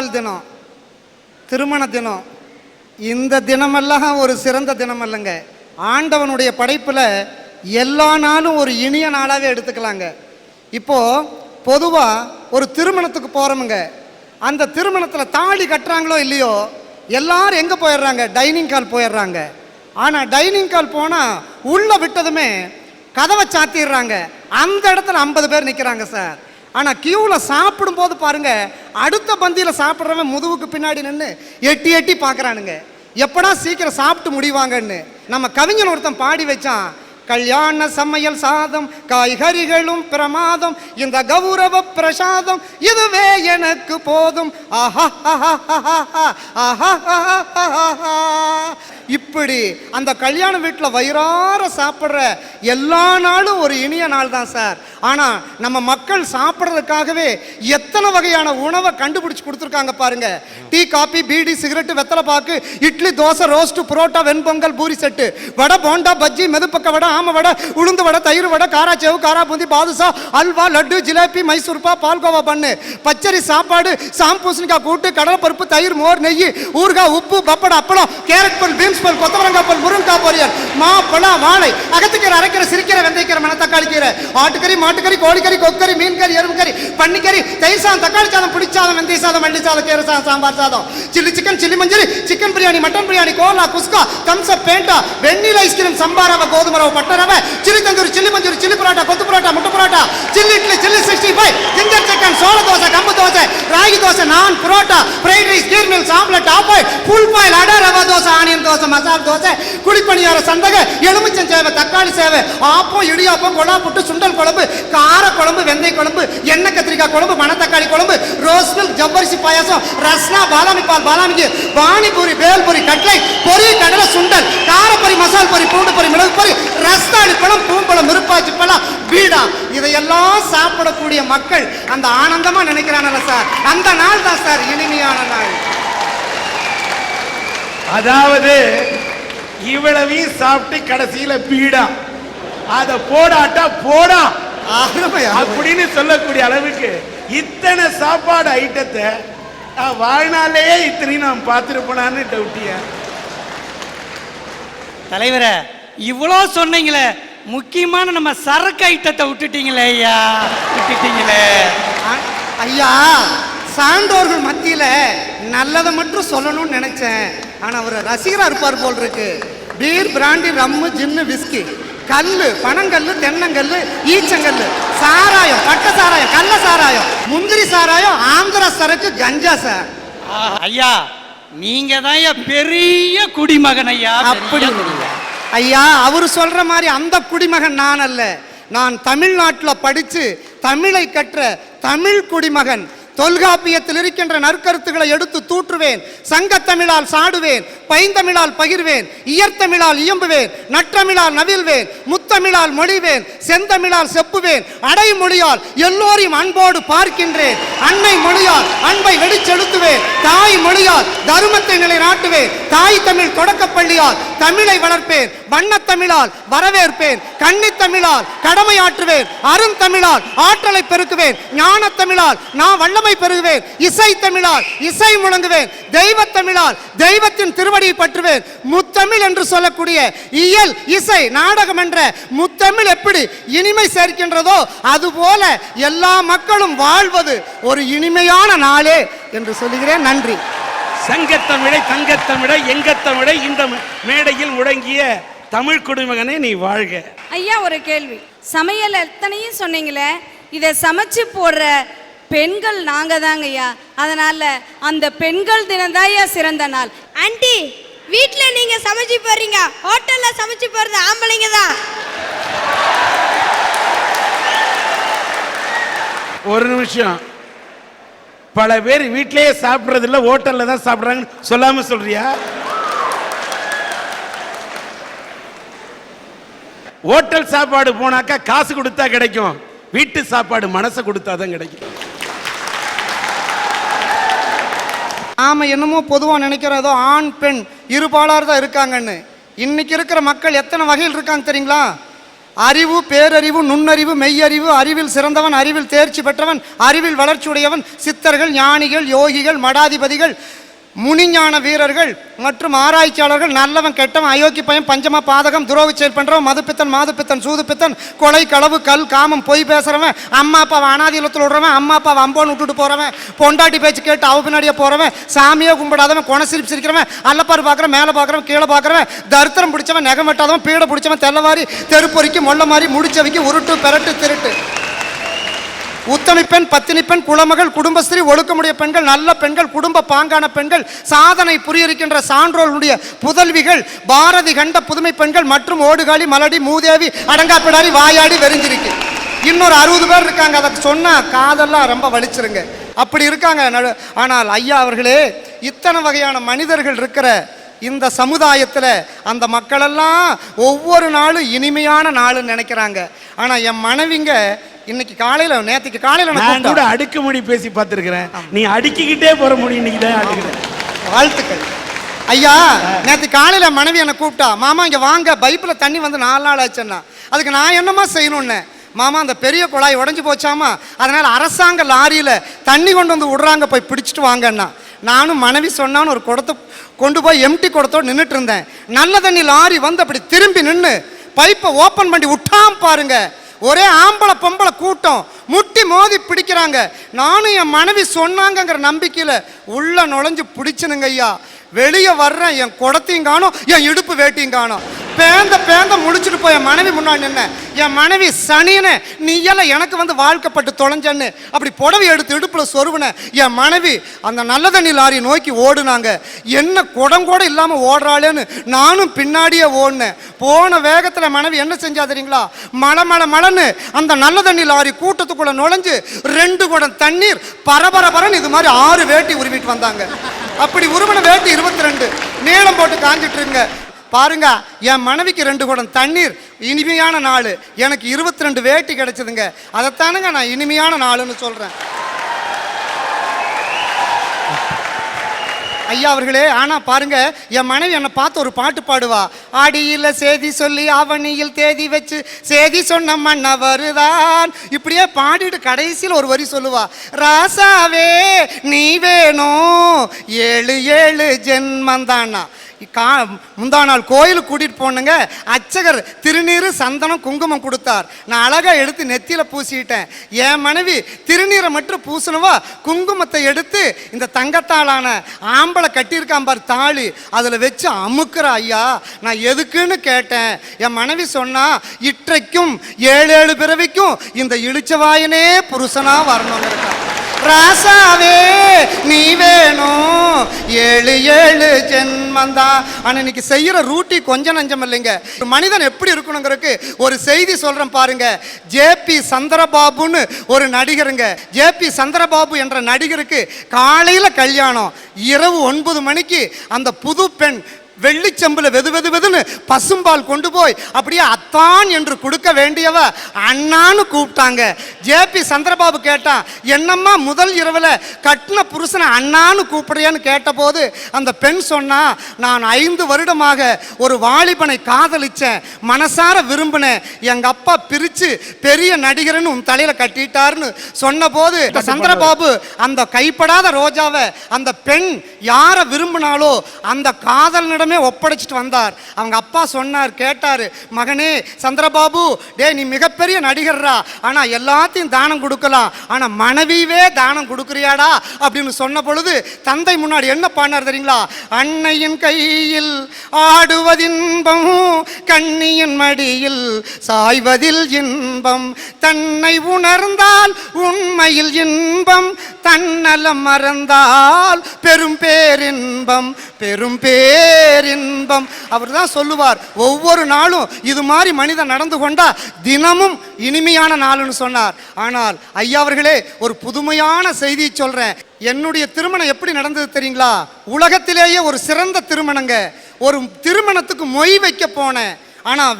பிறந்தநாள் தினம், திருமண தினம், இந்த தினமெல்லாம் ஒரு சிறந்த தினம் அல்லங்க. ஆண்டவனுடைய படைப்பில் எல்லா நாளும் ஒரு இனிய நாளாகவே எடுத்துக்கலாங்க. இப்போது பொதுவாக ஒரு திருமணத்துக்கு போகிறோமுங்க, அந்த திருமணத்தில் தாலி கட்டுறாங்களோ இல்லையோ எல்லாரும் எங்கே போயிடுறாங்க? டைனிங் ஹால் போயிடுறாங்க. ஆனால் டைனிங் ஹால் போனால் உள்ளே விட்டதுமே கதவை சாத்திடுறாங்க. அந்த இடத்துல 50 பேர் நிற்கிறாங்க சார். ஆனால் கியூவில் சாப்பிடும்போது பாருங்க, அடுத்த பந்தியில் சாப்பிட்றவன் முதுகுக்கு பின்னாடி நின்று எட்டி எட்டி பார்க்குறானுங்க, எப்படா சீக்கிரம் சாப்பிட்டு முடிவாங்கன்னு. நம்ம கவிஞன் ஒருத்தன் பாடி வச்சான், கல்யாண சமையல் சாதம் காய்கறிகளும் பிரமாதம், இந்த கௌரவ பிரசாதம் இதுவே எனக்கு போதும். இப்படி அந்த கல்யாண வீட்டில் வயிறார சாப்பிட்ற எல்லா நாளும் ஒரு இனிய நாள் தான் சார். ஆனால் நம்ம மக்கள் சாப்பிட்றதுக்காகவே எத்தனை வகையான உணவை கண்டுபிடிச்சு கொடுத்துருக்காங்க பாருங்க. டீ, காபி, பீடி, சிகரெட்டு, வெத்தலை பாக்கு, இட்லி, தோசை, ரோஸ்ட்டு, புரோட்டா, வெண்பொங்கல், பூரி செட்டு, வடை, போண்டா, பஜ்ஜி, மெதுப்பக்க வடை, ஆம வடை, உளுந்து வடை, தயிர் வடை, காராச்சேவு, காராபூந்தி, பாதுஷா, அல்வா, லட்டு, ஜிலேபி, மைசூர்பா, பால்கோவா பண்ணு, பச்சரி சாப்பாடு, சாம்பூசணிக்காய் கூட்டு, கடலைப்பருப்பு, தயிர், மோர், நெய், ஊறுகாய், உப்பு, பப்படம், அப்பளம், கேரட் பல், பீன்ஸ் பல், கொத்தவரங்காய் பல், முருங்காய் பொரியல், மா, பழம், வாழை, அகத்துக்கீரை, அரைக்கீரை, சிரிக்கீரை, வெந்தயக்கீரை, மணத்தக்காளி கீரை, ஆட்டுக்கறி, மாட்டுக்கறி, கோழிக்கறி, கொக்கறி, மீன் கறி, எறும்புக்கறி, பன்னிக்கறி, தயிர் சாதம், தக்காளி சாதம், புளிச்சாதம், வெந்தய சாதம், மல்லி சாதம், கீரை சாதம், சாம்பார் சாதம், சில்லி சிக்கன், சில்லி மஞ்சள், chicken biryani, mutton biryani, cola, குஸ்கா, தம்சப், பேண்டா, வெண்ணிலா ஐஸ்கிரீம், சம்பாரவை, கோதுமை ரவை, பட்டை ரவை, chilli tandoori, chilli manchurian, chilli parotta, கொத்து பரோட்டா, முட்டை parotta, chilli idli, chilli 65, ginger chicken, சோள தோசை, கம்பு தோசை, ராகி தோசை, நான், புரோட்டா, ஃப்ரைட் ரைஸ், கீர் meals, omelette, half boil, full boil, அடை, ரவா தோசை, ஆனியன் தோசை, மசால் தோசை, குழிப்பணியார, சந்தகை, எலுமிச்சம் சேவை, தக்காளி சேவை, ஆப்பம், இடியாப்பம், கொலா புட்டு, சுண்டல் குழம்பு, கார குழம்பு, வெந்தய குழம்பு, எண்ணெய் கத்திரிக்காய் குழம்பு, மணத்தக்காளி குழம்பு, ரோஸ் மில்க், ஜவ்வரிசி பாயாசம், ரஸ்னா, பாலாமி பால், பாலாமிக்கு, பானிபூரி, பேல்பூரி, கட்லை, பொரி, கடலை, சுண்டல், காரப்பொரி, மசால் பொரி, பூண்டு பொரி, மிளகு பொரி, ரஸ்தாளி பழம், பூம்பழம், மிருப்பாச்சி பழம், பீடா, இதையெல்லாம் சாப்பிடக்கூடிய மக்கள் அந்த ஆனந்தமா நினைக்கிறானல்ல சார், அந்த நாள் தான் சார் இனிமையான நாள். அதாவது இவ்வளவையும் சாப்பிட்டு கடைசியில பீடா, அத போடாட்டா போடா அப்படின்னு சொல்லக்கூடிய அளவுக்கு இத்தனை சாப்பாடு ஐட்டத்தை வாழ்நாளையே இத்தனையும் நான் பார்த்துருப்பேனான்னு டவுட்டிய. தலைவரை இவ்வளோ சொன்னீங்களே, முக்கியமான நம்ம சரக்கு ஐட்டத்தை விட்டுட்டீங்களே ஐயா, விட்டுட்டீங்களே ஐயா. சான்றோர்கள் மத்தியில நல்லதை மட்டும் சொல்லணும்னு நினைச்சேன், ஆனா அவர் ரசிகரா இருப்பார் போல் இருக்கு. பீர், பிராண்டி, ரம்மு, ஜின்னு, விஸ்கி, கல்லு, பனங்கல்லு, தென்னங்கல்லு, ஈச்சங்கல்லு, சாராயம், பட்ட சாராயம், கள்ள சாராயம், முந்திரி சாராயம், ஆந்திர சரக்கு, கஞ்சா சார். ஐயா நீங்க தான் பெரிய குடிமகன் ஐயா. அப்படி ஐயா, அவரு சொல்ற மாதிரி அந்த குடிமகன் நான் அல்ல. நான் தமிழ்நாட்டில் படித்து தமிழை கற்ற தமிழ் குடிமகன். தொல்காப்பியத்தில் இருக்கின்ற நற்கருத்துக்களை எடுத்து தூற்றுவேன், சங்கத்தமிழால் சாடுவேன், பைந்தமிழால் பகிர்வேன், இயற்தமிழால் இயம்புவேன், நற்றமிழால் நவிழ்வேன், முத்தமிழால் மொழிவேன், செந்தமிழால் செப்புவேன், அடைமொழியால் எல்லோரையும் அன்போடு பார்க்கின்றேன், அன்னை மொழியால் அன்பை வெடிச்செலுத்துவேன், தாய் மொழியால் தருமத்தை நிலைநாட்டுவேன், தாய் தமிழ் தொடக்கப்பள்ளியால் தமிழை வளர்ப்பேன், வண்ணத்தமிழால் வரவேற்பேன், கன்னித்தமிழால் கடமையாற்றுவேன், அருந்தமிழால் ஆற்றலை பெருக்குவேன், ஞானத்தமிழால் நான் வல்லமை பெறுவேன், இசை தமிழால் இசை முழங்குவேன், தெய்வத்தமிழால் தெய்வத்தின் திருவடியை பற்றுவேன். முத்தமிழ் என்று சொல்லக்கூடிய இயல், இசை, நாடகம் என்ற முத்தமிழ் எப்படி இனிமை சேர்க்கின்றதோ அதுபோல எல்லா மக்களும் வாழ்வது ஒரு இனிமையான நாளே என்று சொல்லுகிறேன். நன்றி. சங்கத்தமிழை, தங்கத்தமிழை, எங்கத்தமிழை இந்த மேடையில் முழங்கிய தமிழ் குடிமகனே நீ வாழ்க. ஐயா ஒரு கேள்வி, சமையல் எத்தனையும் சொன்னீங்களே, இதை சமைச்சு போடுற பெண்கள் நாங்க தாங்க ஐயா, அதனால அந்த பெண்கள் தினம் தான் ஐயா சிறந்த நாள். ஆண்டி வீட்ல நீங்க சமைச்சு போறீங்க, ஹோட்டல்ல சமைச்சு போறது ஆம்பளைங்க தான். ஒரு நிமிஷம், பல பேர் வீட்லயே சாப்பிடுறது இல்ல, ஹோட்டல்ல தான் சாப்பிடுறாங்கன்னு சொல்லாம சொல்றியா? ஹோட்டல் சாப்பாடு போனாக்கா காசு கொடுத்தா கிடைக்கும், வீட்டு சாப்பாடு மனசை கொடுத்தாதான் கிடைக்கும். நாம என்னமோ பொதுவாக நினைக்கிறதோ ஆண் பெண் இருபாலார் தான் இருக்காங்கன்னு. இன்னைக்கு இருக்கிற மக்கள் எத்தனை வகையில் இருக்காங்க தெரியுங்களா? அறிவு, பேரறிவு, நுண்ணறிவு, மெய்யறிவு, அறிவில் சிறந்தவன், அறிவில் தேர்ச்சி பெற்றவன், அறிவில் வளர்ச்சியுடையவன், சித்தர்கள், ஞானிகள், யோகிகள், மடாதிபதிகள், முனிஞான வீரர்கள் மற்றும் ஆராய்ச்சியாளர்கள், நல்லவன், கெட்டவன், அயோக்கி பையன், பஞ்சம பாதகம், துரோக செயல் பண்றவன், மதுப்பித்தன், மாதுப்பித்தன், சூதுப்பித்தன், கொலை, களவு, கல், காமம், பொய் பேசுறவன், அம்மா அப்பாவை அனாதி இல்லத்தில் விடுறவன், அம்மா அப்பாவை அம்போன்னு விட்டுட்டு போறவன், பொண்டாட்டி பேச்சு கேட்டு அவ பின்னாடியே போறவன், சாமியே கும்பிடாதவன், கொணசிரிப்பு சிரிக்கிறவன், அல்லப்பாரு பார்க்குறவன், மேலே பார்க்குறவன், கீழே பார்க்குறவன், தரித்திரம் பிடிச்சவன், நகம் வெட்டாதவன், பீடை பிடிச்சவன், தெல்லவாரி, தெருப்பொறிக்கு, மொல்ல மாதிரி, முடிச்சவைக்கு, உருட்டு, பெரட்டு, திருட்டு, உத்தமி பெண், பத்தினி பெண், குலமகள், குடும்பஸ்திரீ, ஒழுக்கமுடைய பெண்கள், நல்ல பெண்கள், குடும்ப பாங்கான பெண்கள், சாதனை புரியிருக்கின்ற சான்றோர்களுடைய புதல்விகள், பாரதி கண்ட புதுமை பெண்கள் மற்றும் ஓடுகாலி, மலடி, மூதேவி, அடங்காப்பிடாரி, வாயாடி, வெறிஞ்சிருக்கு. இன்னொரு 60 பேர் இருக்காங்க. அதை சொன்னா காதெல்லாம் ரொம்ப வலிச்சிருங்க. அப்படி இருக்காங்க. ஆனால் ஐயா அவர்களே, இத்தனை வகையான மனிதர்கள் இருக்கிற இந்த சமுதாயத்தில் அந்த மக்களெல்லாம் ஒவ்வொரு நாளும் இனிமையான நாளுன்னு நினைக்கிறாங்க. ஆனால் என் மனைவிங்க இன்னைக்கு காலையில, நேற்றுக்கு காலையில நான் கூட அடுக்குமொழி பேசி பார்த்துருக்கிறேன். நீ அடுக்கிக்கிட்டே போற முடியும். இன்னைக்கு தான் அடுக்கிறேன். வாழ்த்துக்கள் ஐயா. நேற்று காலையில மனைவி என்னை கூப்பிட்டா, மாமா இங்க வாங்க, பைப்பில் தண்ணி வந்து 4 நாள் ஆச்சுன்னா. அதுக்கு நான் என்னமா செய்யணும்னு, மாமா அந்த பெரிய குழாய் உடஞ்சி போச்சாமா, அதனால அரசாங்க லாரியில தண்ணி கொண்டு வந்து விடுறாங்க, போய் பிடிச்சிட்டு வாங்கன்னா. நானும் மனைவி சொன்னான்னு ஒரு குடத்தை கொண்டு போய் எம்டி குடத்தோடு நின்றுட்டு இருந்தேன். நல்ல தண்ணி லாரி வந்து அப்படி திரும்பி நின்று பைப்பை ஓப்பன் பண்ணி விட்டாம் பாருங்க. ஒரே ஆம்பளை பொம்பளை கூட்டம் முட்டி மோதி பிடிக்கிறாங்க. நானும் என் மனைவி சொன்னாங்கங்கிற நம்பிக்கையில் உள்ள நுழைஞ்சு பிடிச்சனுங்க ஐயா. வெளியே வர்றேன், என் குடத்தையும் காணும், என் இடுப்பு வேட்டியும் காணும். பேந்த முடிச்சுட்டு போய் என் மனைவி முன்னாடி நின்ன. என் மனைவி சனியனை, நீ எல்லாம் எனக்கு வந்து வாழ்க்கப்பட்டு தொலைஞ்சன்னு அப்படி புடவை எடுத்து இடுப்புல சொருவின. என் மனைவி அந்த நல்ல தண்ணி லாரியை நோக்கி ஓடுனாங்க. என்ன குடம் கூட இல்லாம ஓடுறாளேன்னு நானும் பின்னாடியே ஓடினேன். போன வேகத்துல மனைவி என்ன செஞ்சா தெரியுங்களா, மழன்னு அந்த நல்ல தண்ணி லாரி கூட்டத்துக்குள்ள நுழைஞ்சு 2 குடம் தண்ணீர் பரபரன்னு இது மாதிரி 6 வேட்டி உருவிட்டு வந்தாங்க. அப்படி உருவன வேட்டி 22 நீளம் போட்டு காஞ்சிட்டு இருங்க பாருங்க. என் மனைவிக்கு 2 குடம் தண்ணீர், இனிமையான நாள். எனக்கு 22 வேட்டி கிடைச்சதுங்க. அதைத்தானுங்க நான் இனிமையான நாளுன்னு சொல்றேன் ஐயா அவர்களே. ஆனா பாருங்க, என் மனைவி என்னை பார்த்து ஒரு பாட்டு பாடுவா. ஆடியில் சேதி சொல்லி அவனியில் தேதி வச்சு சேதி சொன்ன மன்ன வருதான். இப்படியே பாடிட்டு கடைசியில் ஒரு வரி சொல்லுவா, ராசாவே நீ வேணும் 7 ஜென்மந்தானா. முந்தா நாள் கோயிலுக்கு கூட்டிட்டு போனுங்க. அர்ச்சகர் திருநீர், சந்தனம், குங்குமம் கொடுத்தார். நான் அழகா எடுத்து நெத்தியில பூசிட்டேன். என் மனைவி திருநீரை மட்டும் பூசணுவா, குங்குமத்தை எடுத்து இந்த தங்கத்தாலான ஆம்பளை கட்டியிருக்கான் பார் தாலி, அதுல வச்சு அமுக்குற. ஐயா நான் எதுக்குன்னு கேட்டேன். என் மனைவி சொன்னா, இற்றைக்கும் 7 பிறவிக்கும் இந்த இழிச்சவாயனே புருஷனா வரணுங்க. ராசாவே நீ வேணும் 7 ஜென்மந்தா. ஆனா இன்னைக்கு செய்யற ரூட்டி கொஞ்சம் நஞ்சம் இல்லைங்க. ஒரு மனிதன் எப்படி இருக்கணுங்கிறதுக்கு ஒரு செய்தி சொல்றேன் பாருங்க. ஜேபி சந்திரபாபுன்னு ஒரு நடிகருங்க. ஜேபி சந்திரபாபு என்ற நடிகருக்கு காலையில கல்யாணம். இரவு 9 மணிக்கு அந்த புது பெண் வெள்ளிச்சம்புல வெதுன்னு பசும்பால் கொண்டு போய் அப்படியே அத்தான் என்று கொடுக்க வேண்டியவ அண்ணான்னு கூப்பிட்டாங்க. ஜேபி சந்திரபாபு கேட்டா, என்னம்மா முதல் இரவுல கட்டின புருஷனை அண்ணான்னு கூப்பிடுறியான்னு கேட்டபோது அந்த பெண் சொன்னா, நான் 5 வருடமாக ஒரு வாலிபனை காதலிச்சேன், மனசார விரும்பினேன், எங்க அப்பா பிரிச்சு பெரிய நடிகர்னு உன் தலையில கட்டிட்டாருன்னு சொன்ன போது சந்திரபாபு அந்த கைப்படாத ரோஜாவை அந்த பெண் யார விரும்பினாலோ அந்த காதலனிடம் ஒப்படைச்சிட்டு வந்தார். அவங்க அப்பா சொன்னார், கேட்டாரு, மகனே சந்திரபாபு, டே நீ மிகப்பெரிய நடிகர்ரா, ஆனா எல்லாத்தையும் தானம் கொடுக்கலாம், ஆனா மனைவியே தானம் கொடுக்குறியாடா அப்படின்னு சொன்ன பொழுது தந்தை முன்னாடி என்ன பண்ணார் தெரியுங்களா, அன்னையின் கையில் ஆடுவதின்பம், கண்ணியின் மடியில் சாய்வதில் இன்பம், தன்னை உணர்ந்தால் உண்மையில் இன்பம், தன்னலம் மறந்தால் பெரும் பேரின்பம், பெரும் பேரின்பம். அவர் தான் சொல்லுவார், ஒவ்வொரு நாளும் இது மாதிரி மனிதன் நடந்து கொண்டா தினமும் இனிமையான நாள்னு சொன்னார். ஆனால் ஐயா அவர்களே, ஒரு புதுமையான செய்தியை சொல்றேன். என்னுடைய திருமணம் எப்படி நடந்தது தெரியுங்களா, உலகத்திலேயே ஒரு சிறந்த திருமணங்க. ஒரு திருமணத்துக்கு மொய் வைக்க போனேன். ஆனால்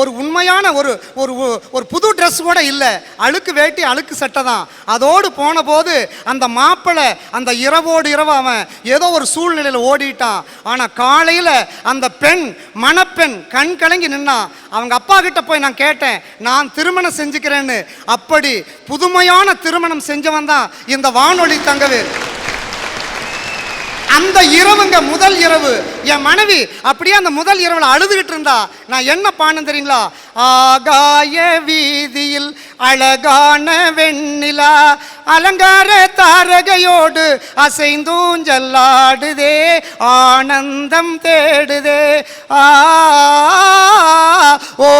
ஒரு உண்மையான ஒரு ஒரு ஒரு புது ட்ரெஸ் கூட இல்லை, அழுக்கு வேட்டி அழுக்கு சட்டை தான். அதோடு போன போது அந்த மாப்பிள்ளை அந்த இரவோடு இரவு அவன் ஏதோ ஒரு சூழ்நிலையில் ஓடிட்டான். ஆனால் காலையில் அந்த பெண் மணப்பெண் கண் கலங்கி நின்னா. அவங்க அப்பா கிட்ட போய் நான் கேட்டேன், நான் திருமணம் செஞ்சுக்கிறேன்னு. அப்படி புதுமையான திருமணம் செஞ்சவன் தான் இந்த வானொலி தங்கவேல். அந்த இரவுங்க முதல் இரவு என் மனைவி அப்படியே அந்த முதல் இரவுல அழுதுகிட்டு இருந்தா. நான் என்ன பாடுன்னு தெரியுங்களா? ஆகாய வீதியில் அழகான வெண்ணிலா அலங்கார தாரகையோடு அசைந்தூஞ்சல்லாடுதே ஆனந்தம் தேடுதே ஆ ஓ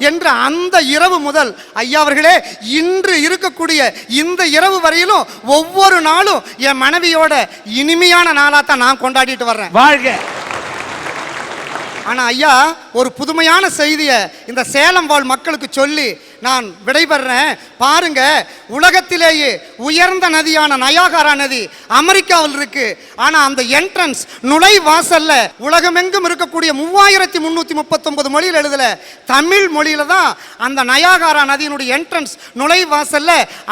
என்ற அந்த இரவு முதல் ஐயா அவர்களே இன்று இருக்கக்கூடிய இந்த இரவு வரையிலும் ஒவ்வொரு நாளும் என் மனைவியோட இனிமையான நாளா தான் நான் கொண்டாடிட்டு வர்றேன். வாழ்க. ஆனா ஐயா ஒரு புதுமையான செய்தியை இந்த சேலம் வாழ் மக்களுக்கு சொல்லி நான் விடைபெறேன். பாருங்க, உலகத்திலேயே உயர்ந்த நதியான நயாகரா நதி அமெரிக்காவில் இருக்கு. ஆனா அந்த என்ட்ரன்ஸ் நுழைவாசல்ல உலகமெங்கும் இருக்கக்கூடிய 3339 மொழியில் எழுதல, தமிழ் மொழியில தான் அந்த நயாகரா நதியினுடைய என்ட்ரன்ஸ் நுழைவாசல்ல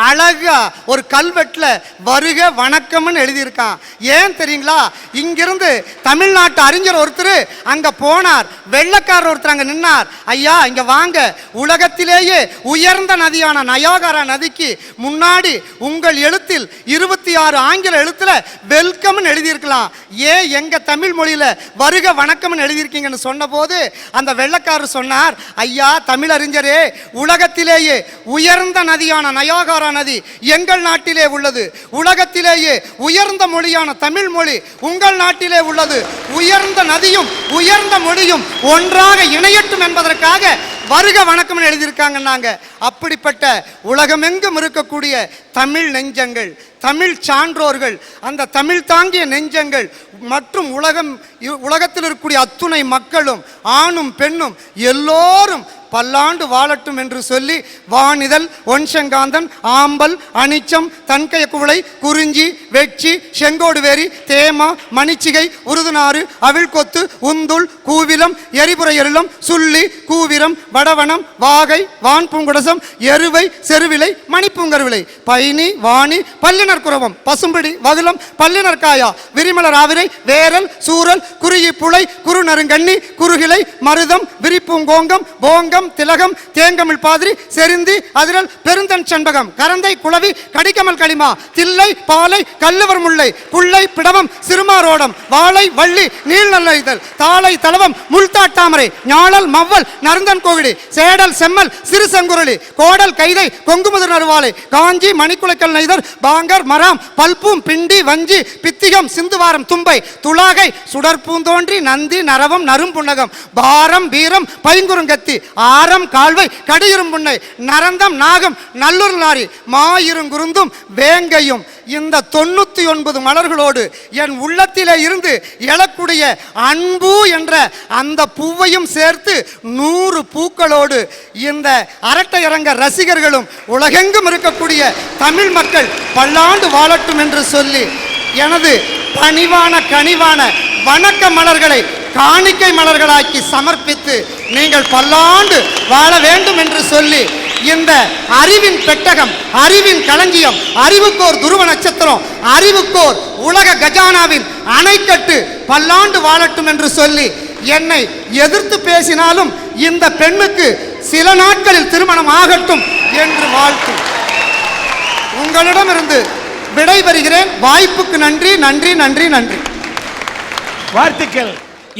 அழகா ஒரு கல்வெட்டுல வருக வணக்கம்னு எழுதியிருக்கான். ஏன் தெரியுங்களா? இங்கிருந்து தமிழ்நாட்டு அறிஞர் ஒருத்தர் அங்க போனார், வெள்ளக்காரர் ஒருத்தர் அங்க நின்னார். ஐயா இங்க வாங்க, உலகத்திலேயே உயர்ந்த நதியான நயாகரா நதிக்கு முன்னாடி உங்கள் எழுத்தில் 26 ஆங்கில எழுத்துல வெல்கம் எழுதியிருக்கலாம், ஏன் எங்க தமிழ் மொழியில வருக வணக்கம் எழுதியிருக்கீங்கன்னு சொன்ன போது அந்த வெள்ளக்காரர் சொன்னார், ஐயா தமிழறிஞரே, உலகத்திலேயே உயர்ந்த நதியான நயாகரா நதி எங்கள் நாட்டிலே உள்ளது, உலகத்திலேயே உயர்ந்த மொழியான தமிழ் மொழி உங்கள் நாட்டிலே உள்ளது, உயர்ந்த நதியும் உயர்ந்த மொழியும் ஒன்றாக இணையட்டும் என்பதற்காக வருக வணக்கம் எழுதியிருக்காங்க. அப்படிப்பட்ட உலகமெங்கும் இருக்கக்கூடிய தமிழ் நெஞ்சங்கள், தமிழ் சான்றோர்கள், அந்த தமிழ் தாங்கிய நெஞ்சங்கள் மற்றும் உலகத்தில் இருக்கக்கூடிய அத்துணை மக்களும் ஆணும் பெண்ணும் எல்லோரும் பல்லாண்டு வாழட்டும் என்று சொல்லி வானிதழ் ஒன்செங்காந்தன் ஆம்பல் அனிச்சம் தன்கைய குவளை குறிஞ்சி வெட்சி செங்கோடுவேரி தேமா மணிச்சிகை உருதுநாறு அவிழ்கொத்து உந்துள் கூவிலம் எரிபுரையெருளம் சுள்ளி கூவிரம் வடவனம் வாகை வான் பூங்குடசம் எருவை செருவிலை மணிப்பூங்கருவிலை பைனி வாணி பல்லினர் குரவம் பசும்பிடி வகுலம் பல்லினர் காயா விரிமலர் ஆவிரை வேரல் சூரல் குறுகி புலை குறுநருங்கண்ணி குறுகிலை மருதம் விரிப்பூங்கோங்கம் போங்கம் திலகம் தேங்கமிழ் பாதிரி செருந்தி அதிரல் பெருந்தன் செண்பகம் கரந்தை குளவி கடிக்கமல் களிமா தில்லை பாலை கல்லுவர் முல்லை புள்ளை பிடவம் சிறுமாரோடம் வாழை வள்ளி நீள் நல்ல தாளை தளவம் முள்தாட்டாமரை ஞாழல் மவ்வல் நருந்தன் கோவிடி சேடல் செம்மல் சிறு சங்குரளி கோடல் கைதை கொங்குமுதர் நறுவாலை காஞ்சி மணிக்குலைக்கல் நெய்தர் பாங்கர் மராம் பல்பூம் பிண்டி வஞ்சி பித்திகம் சிந்துவாரம் தும்பை துளாகை சுடற்பூந்தோன்றி நந்தி நரவம் நரும்புன்னகம் பாரம் வீரம் பைங்குறுங்கத்தி ஆரம் கால்வை கடியிரும் புன்னை நரந்தம் நாகம் நல்லூர் நாரி மாயிருங்குருந்தும் வேங்கையும் இந்த 99 மலர்களோடு என் உள்ளத்திலே இருந்து எழக்கூடிய அன்பு என்ற அந்த பூவையும் சேர்த்து 100 பூக்களோடு இந்த அரட்டையரங்க ரசிகர்களும் உலகெங்கும் இருக்கக்கூடிய தமிழ் மக்கள் பல்லாண்டு வாழட்டும் என்று சொல்லி எனது பணிவான கனிவான வணக்க மலர்களை காணிக்கை மலர்களாக்கி சமர்ப்பித்து நீங்கள் பல்லாண்டு வாழ வேண்டும் என்று சொல்லி இந்த அறிவின் பெட்டகம், அறிவின் களஞ்சியம், அறிவுக்கோர் துருவ நட்சத்திரம், அறிவுக்கோர் உலக கஜானாவின் அணைக்கட்டு பல்லாண்டு வாழட்டும் என்று சொல்லி என்னை எதிர்த்து பேசினாலும் இந்த பெண்ணுக்கு சில நாட்களில் திருமணம் ஆகட்டும் என்று வாழ்த்து உங்களிடமிருந்து விடைபெறுகிறேன். வாய்ப்புக்கு நன்றி நன்றி நன்றி நன்றி. வாழ்த்துக்கள்.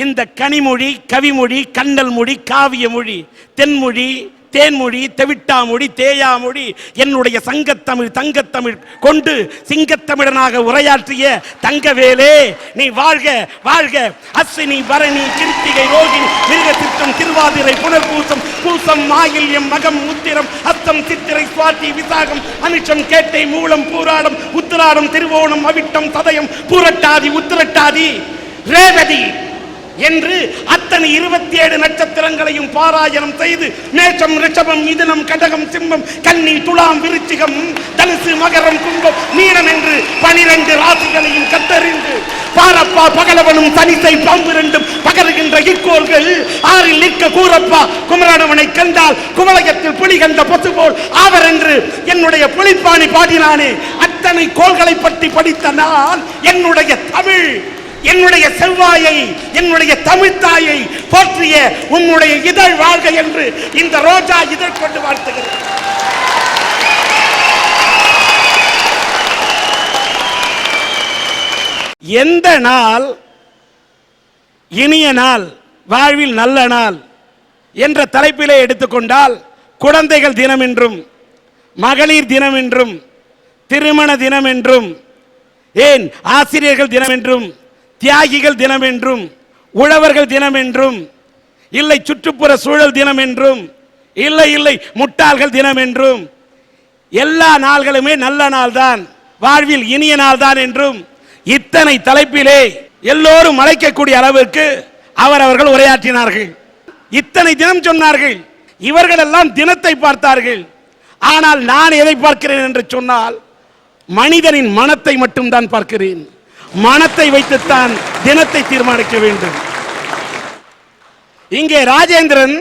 இந்த கனிமொழி, கவிமொழி, கண்டல் மொழி, காவிய மொழி, தென்மொழி, தேன்மொழி, தெவிட்டாமொழி, தேயாமொழி, என்னுடைய சங்கத்தமிழ் தங்கத்தமிழ் கொண்டு சிங்கத்தமிழனாக உரையாற்றிய தங்கவேலே நீ வாழ்க வாழ்க. அஸ்வினி பரணி கிருத்திகை ரோகிணி மிருக சித்தம் திருவாதிரை புனர்பூசம் பூசம் மாயில்யம் மகம் உத்திரம் அத்தம் சித்திரை சுவாதி விசாகம் அனிச்சம் கேட்டை மூலம் பூராடம் உத்திராடம் திருவோணம் அவிட்டம் சதயம் பூரட்டாதி உத்திரட்டாதி ரேவதி என்று அத்தனை 27 நட்சத்திரங்களையும் பாராயணம் செய்து மேஷம் ரிஷபம் மிதுனம் கடகம் சிம்மம் கன்னி துலாம் விருச்சிகம் தனுசு மகரம் கும்பம் மீனம் என்று 12 ராசிகள் பாவிகளையும் கத்தறிந்து பாரப்பா பகலவனும் தனித்தை பாம்பு இரண்டும் பகருகின்ற இக்கோள்கள் ஆறில் நிற்க கூறப்பா குமரனவனை கண்டால் குமலகத்தில் புலி கண்ட பொத்து போல் ஆவர் என்று என்னுடைய புலிப்பாணி பாடினானே. அத்தனை கோள்களை பற்றி படித்த நான் என்னுடைய தமிழ், என்னுடைய செவ்வாயை, என்னுடைய தமிழ் தாயை போற்றிய உன்னுடைய இதழ் வாழ்க என்று இந்த ரோஜா இதழ் கொண்டு வாழ்த்துகிறேன். எந்த நாள் இனிய நாள், வாழ்வில் நல்ல நாள் என்ற தலைப்பிலே எடுத்துக்கொண்டால் குழந்தைகள் தினம் என்றும், மகளிர் தினம் என்றும், திருமண தினம் என்றும், ஏன் ஆசிரியர்கள் தினம் என்றும், தியாகிகள் தினம் என்றும், உழவர்கள் தினம் என்றும், இல்லை சுற்றுப்புற சூழல் தினம் என்றும், இல்லை முட்டாள்கள் தினம் என்றும், எல்லா நாள்களுமே நல்ல நாள் தான், வாழ்வில் இனிய நாள் தான் என்றும் இத்தனை தலைப்பிலே எல்லோரும் அழைக்கக்கூடிய அளவுக்கு அவர்கள் உரையாற்றினார்கள். இத்தனை தினம் சொன்னார்கள். இவர்கள் எல்லாம் தினத்தை பார்த்தார்கள். ஆனால் நான் எதை பார்க்கிறேன் என்று சொன்னால் மனிதனின் மனத்தை மட்டும் தான் பார்க்கிறேன். மனத்தை வைத்துத்தான் தினத்தை தீர்மானிக்க வேண்டும். இங்கே ராஜேந்திரன்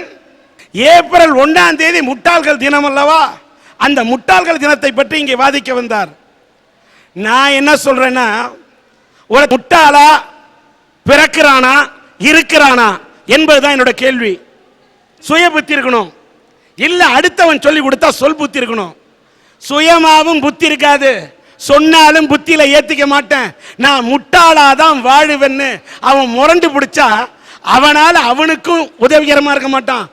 ஏப்ரல் 1ஆம் தேதி முட்டாள்கள் தினம் அல்லவா, அந்த முட்டாள்கள் தினத்தை பற்றி இங்கே வாதிக்க வந்தார். நான் என்ன சொல்றேன்னா, ஒரு முட்டாளா பிறக்கிறானா இருக்கிறானா என்பதுதான் என்னோட கேள்வி. சுய புத்தி இருக்கணும், இல்ல அடுத்தவன் சொல்லி கொடுத்தா சொல் புத்தி இருக்கணும். சுயமாவும் புத்தி இருக்காது, சொன்னாலும் புத்தியில ஏத்திக்க மாட்டேன், நான் முட்டாளாதான் வாழுவேன்னு அவன் முரண்டு பிடிச்சா அவனால அவனுக்கும் உதவிகரமா இருக்க மாட்டான்,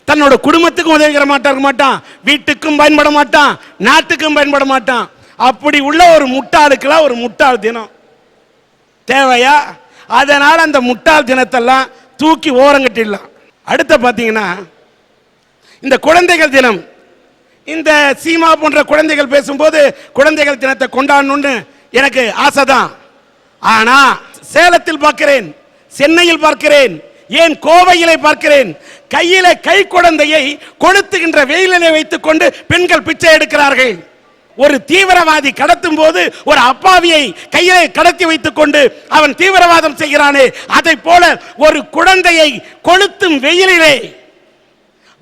தன்னோட குடும்பத்துக்கும் உதவிகரமா இருக்க மாட்டான், வீட்டுக்கும் பயன்பட மாட்டான், நாட்டுக்கும் பயன்பட மாட்டான். அப்படி உள்ள ஒரு முட்டாளுக்கெல்லாம் ஒரு முட்டாள் தினம் தேவையா? அதனால் அந்த முட்டாள் தினத்தெல்லாம் தூக்கி ஓரங்கட்டிடலாம். அடுத்த பார்த்தீங்கன்னா இந்த குழந்தைகள் தினம், இந்த சீமா போன்ற குழந்தைகள் பேசும்போது குழந்தைகள் தினத்தை கொண்டாடணும்னு எனக்கு ஆசைதான். ஆனா சேலத்தில் பார்க்கிறேன், சென்னையில் பார்க்கிறேன், ஏன் கோவையிலே பார்க்கிறேன், கையில கை குழந்தையை கொளுத்துகின்ற வெயிலிலே வைத்துக் கொண்டு பெண்கள் பிச்சை எடுக்கிறார்கள். ஒரு தீவிரவாதி கடத்தும் போது ஒரு அப்பாவியை கையிலே கடத்தி வைத்துக் கொண்டு அவன் தீவிரவாதம் செய்கிறானே, அதை போல ஒரு குழந்தையை கொளுத்தும் வெயிலிலே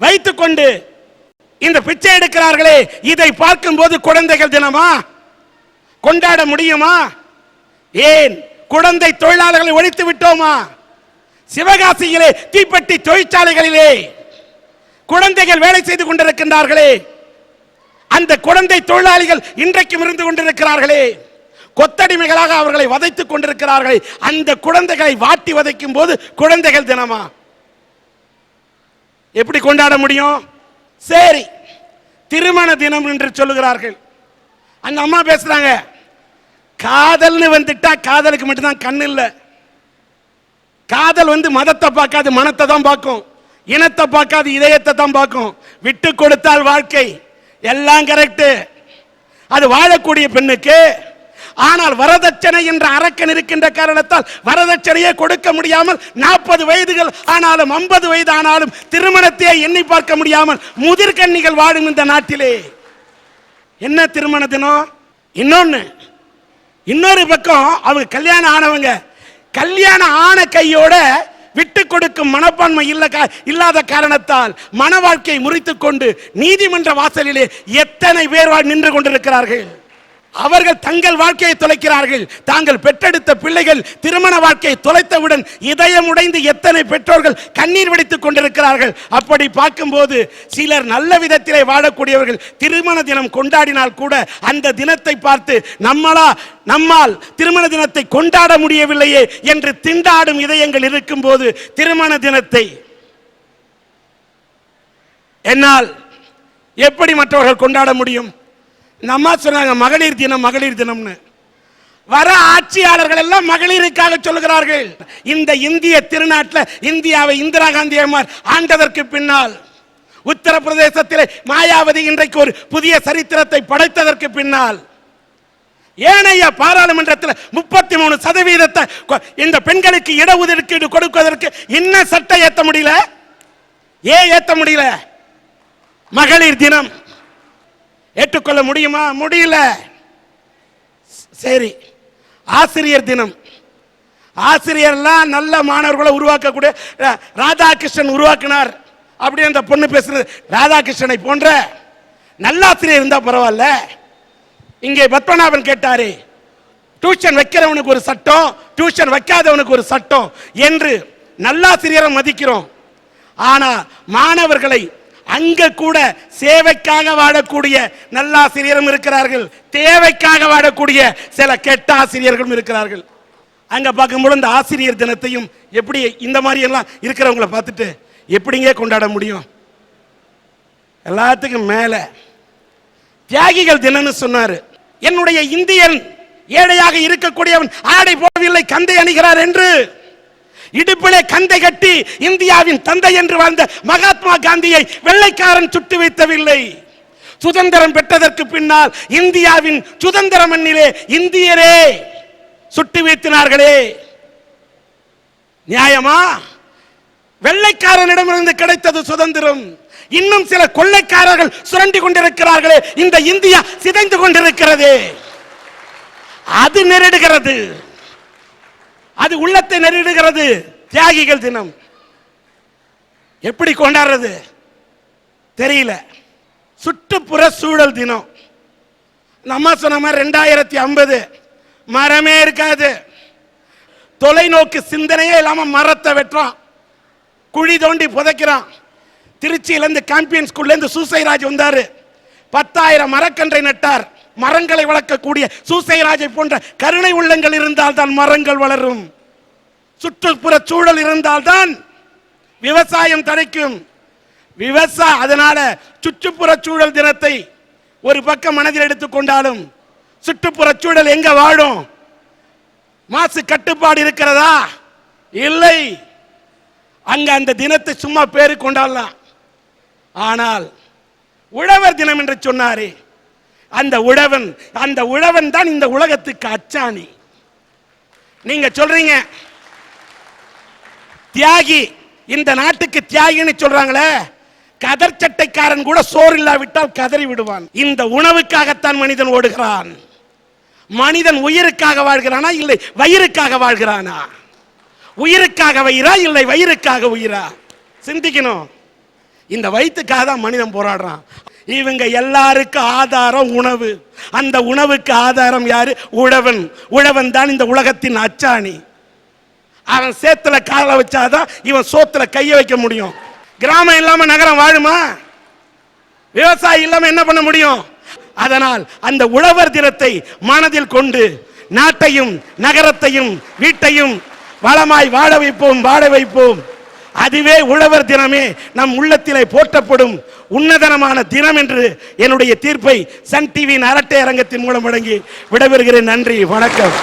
வைத்துக் கொண்டு இந்த பிச்சை எடுக்கிறார்களே, இதை பார்க்கும் போது குழந்தைகள் தினமா கொண்டாட முடியுமா? ஏன் குழந்தை தொழிலாளர்களை ஒழித்து விட்டோமா? சிவகாசியிலே தீப்பெட்டி தொழிற்சாலைகளிலே குழந்தைகள் வேலை செய்து கொண்டிருக்கின்றார்களே, அந்த குழந்தை தொழிலாளிகள் இன்றைக்கும் இருந்து கொண்டிருக்கிறார்களே, கொத்தடிமைகளாக அவர்களை வதைத்துக் கொண்டிருக்கிறார்கள். அந்த குழந்தைகளை வாட்டி வதைக்கும் போது குழந்தைகள் தினமா எப்படி கொண்டாட முடியும்? சரி, திருமண தினம் என்று சொல்லுகிறார்கள். அந்த அம்மா பேசுறாங்க, காதல்னு வந்துட்டா காதலுக்கு மட்டும்தான் கண் இல்லை. காதல் மதத்தை பார்க்காது, மனத்தை தான் பார்க்கும். இனத்தை பார்க்காது, இதயத்தை தான் பார்க்கும். விட்டு கொடுத்தால் வாழ்க்கை எல்லாம் கரெக்ட், அது வாழக்கூடிய பெண்ணுக்கு. ஆனால் வரதட்சணை என்ற அரக்கன் இருக்கின்ற காரணத்தால் வரதட்சணையே கொடுக்க முடியாமல் 40 வயதுகள் ஆனாலும் 50 வயது ஆனாலும் திருமணத்தையே எண்ணி பார்க்க முடியாமல் முதிர்கன்னிகள் வாழும் இந்த நாட்டிலே என்ன திருமண தினம்? இன்னொரு பக்கம் அவங்க கல்யாணம் ஆனவங்க கல்யாணம் ஆன கையோட விட்டு கொடுக்கும் மனப்பான்மை இல்லாத காரணத்தால் மன வாழ்க்கையை முறித்துக் கொண்டு நீதிமன்ற வாசலிலே எத்தனை பேர் நின்று கொண்டிருக்கிறார்கள். அவர்கள் தங்கள் வாழ்க்கையை தொலைக்கிறார்கள். தாங்கள் பெற்றெடுத்த பிள்ளைகள் திருமண வாழ்க்கையை தொலைத்தவுடன் இதயம் உடைந்து எத்தனை பெற்றோர்கள் கண்ணீர் வடித்துக் கொண்டிருக்கிறார்கள். அப்படி பார்க்கும்போது சிலர் நல்ல விதத்திலே வாழக்கூடியவர்கள் திருமண தினம் கொண்டாடினால் கூட அந்த தினத்தை பார்த்து நம்மால் திருமண தினத்தை கொண்டாட முடியவில்லையே என்று திண்டாடும் இதயங்கள் இருக்கும் போது திருமண தினத்தை என்னால் எப்படி மற்றவர்கள் கொண்டாட முடியும்? இந்த அம்மா சொன்னாங்க மகளிர் தினம் மகளிர் தினம்னு. வர ஆட்சியாளர்கள் எல்லாம் மகளிருக்காக சொல்லுகிறார்கள். இந்த இந்திய திருநாட்டில் இந்தியாவை இந்திரா காந்தி அம்மார் ஆண்டதற்கு பின்னால், உத்தரப்பிரதேசத்தில் மாயாவதி இன்றைக்கு ஒரு புதிய சரித்திரத்தை படைத்ததற்கு பின்னால், ஏனைய பாராளுமன்றத்தில் 33% இந்த பெண்களுக்கு இடஒதுக்கீடு கொடுப்பதற்கு இன்னும் சட்டம் ஏற்ற முடியல. ஏன் ஏற்ற முடியல? மகளிர் தினம் ஏற்றுக்கொள்ள முடியுமா? முடியல. சரி, ஆசிரியர் தினம். ஆசிரியர்லாம் நல்ல மாணவர்களை உருவாக்கக்கூடிய ராதாகிருஷ்ணன் உருவாக்கினார் அப்படி அந்த பொண்ணு பேசுறது. ராதாகிருஷ்ணனை போன்ற நல்ல ஆசிரியர் இருந்தா பரவாயில்ல. இங்கே பத்மநாபன் கேட்டாரு, டியூஷன் வைக்கிறவனுக்கு ஒரு சட்டம், டியூஷன் வைக்காதவனுக்கு ஒரு சட்டம் என்று நல்லாசிரியரை மதிக்கிறோம். ஆனா மாணவர்களை அங்க கூட சேவைக்காக வாழக்கூடிய நல்லாசிரியரும் இருக்கிறார்கள், தேவைக்காக வாழக்கூடிய சில கெட்ட ஆசிரியர்களும் இருக்கிறார்கள். அங்க பார்க்கும்போது இந்த ஆசிரியர் தினத்தையும் எப்படி இந்த மாதிரி எல்லாம் இருக்கிறவங்களை பார்த்துட்டு எப்படிங்க கொண்டாட முடியும்? எல்லாத்துக்கும் மேல தியாகிகள் தினம்னு சொன்னாரு. என்னுடைய இந்தியன் ஏழையாக இருக்கக்கூடியவன் ஆடை போடவில்லை, கந்தை அணிகிறார் என்று இடுப்பிலே கந்தை கட்டி இந்தியாவின் தந்தை என்று வாழ்ந்த மகாத்மா காந்தியை வெள்ளைக்காரன் சுட்டு வைத்தவில்லை. சுதந்திரம் பெற்றதற்கு பின்னால் இந்தியாவின் சுதந்திர மண்ணிலே இந்தியரே சுட்டு வீழ்த்தினார்களே. நியாயமா? வெள்ளைக்காரனிடமிருந்து கிடைத்தது சுதந்திரம். இன்னும் சில கொள்ளைக்காரர்கள் சுரண்டி கொண்டிருக்கிறார்களே, இந்த இந்தியா சிதைந்து கொண்டிருக்கிறது. அது நெருடுகிறது, அது உள்ளத்தை நெருடுகிறது. தியாகிகள் தினம் எப்படி கொண்டாடுறது தெரியல. சுற்றுப்புற சூழல் தினம். நம்ம சொன்ன மாதிரி 2050 மரமே இருக்காது. தொலைநோக்கு சிந்தனையே இல்லாம மரத்தை வெட்டுறான், குழி தோண்டி புதைக்கிறான். திருச்சியிலிருந்து சாம்பியன் ஸ்கூல்ல இருந்து சூசைராஜ் வந்தாரு, 10,000 மரக்கன்றை நட்டார். மரங்களை வளர்க்கக்கூடிய சூசைராஜை போன்ற கருணை உள்ளங்கள் இருந்தால் தான் மரங்கள் வளரும். சுற்றுப்புற சூழல் இருந்தால்தான் விவசாயம் தடைக்கும். அதனால சுற்றுப்புற சூழல் தினத்தை ஒரு பக்கம் மனதில் எடுத்துக்கொண்டாலும் சுற்றுப்புற சூழல் எங்க வாழும்? மாசு கட்டுப்பாடு இருக்கிறதா? இல்லை. அங்க அந்த தினத்தை சும்மா பேரு கொண்டாடலாம். ஆனால் உழவர் தினம் என்று சொன்னாரே, அந்த உழவன் தான் இந்த உலகத்துக்கு அச்சாணி. நீங்க சொல்றீங்க தியாகி, இந்த நாட்டுக்கு தியாகின்னு சொல்றாங்களே, கதர் சட்டைக்காரன் கூட சோறு இல்லாவிட்டால் கதறி விடுவான். இந்த உணவுக்காகத்தான் மனிதன் ஓடுகிறான். மனிதன் உயிருக்காக வாழ்கிறானா இல்லை வயிறுக்காக வாழ்கிறானா? உயிருக்காக வயிறா இல்லை வயிறுக்காக உயிரா? சிந்திக்கணும். இந்த வயிற்றுக்காக தான் மனிதன் போராடுறான். இவங்க எல்லாருக்கும் ஆதாரம் உணவு. அந்த உணவுக்கு ஆதாரம் யாரு? உழவன். உழவன் தான் இந்த உலகத்தின் அச்சாணி. அவன் சேத்துல கால வச்சாதான் இவன் சோத்துல கைய வைக்க முடியும். கிராமம் இல்லாம நகரம் வாழுமா? விவசாயி இல்லாம என்ன பண்ண முடியும்? அதனால் அந்த உழவர் தினத்தை மனதில் கொண்டு நாட்டையும் நகரத்தையும் வீட்டையும் வளமாய் வாழ வைப்போம். அதுவே உழவர் தினமே நம் உள்ளத்திலே போற்றப்படும் உன்னதனமான தினம் என்று என்னுடைய தீர்ப்பை சன் டிவியின் அரட்டை அரங்கத்தின் மூலம் வழங்கி விடைபெறுகிறேன். நன்றி, வணக்கம்.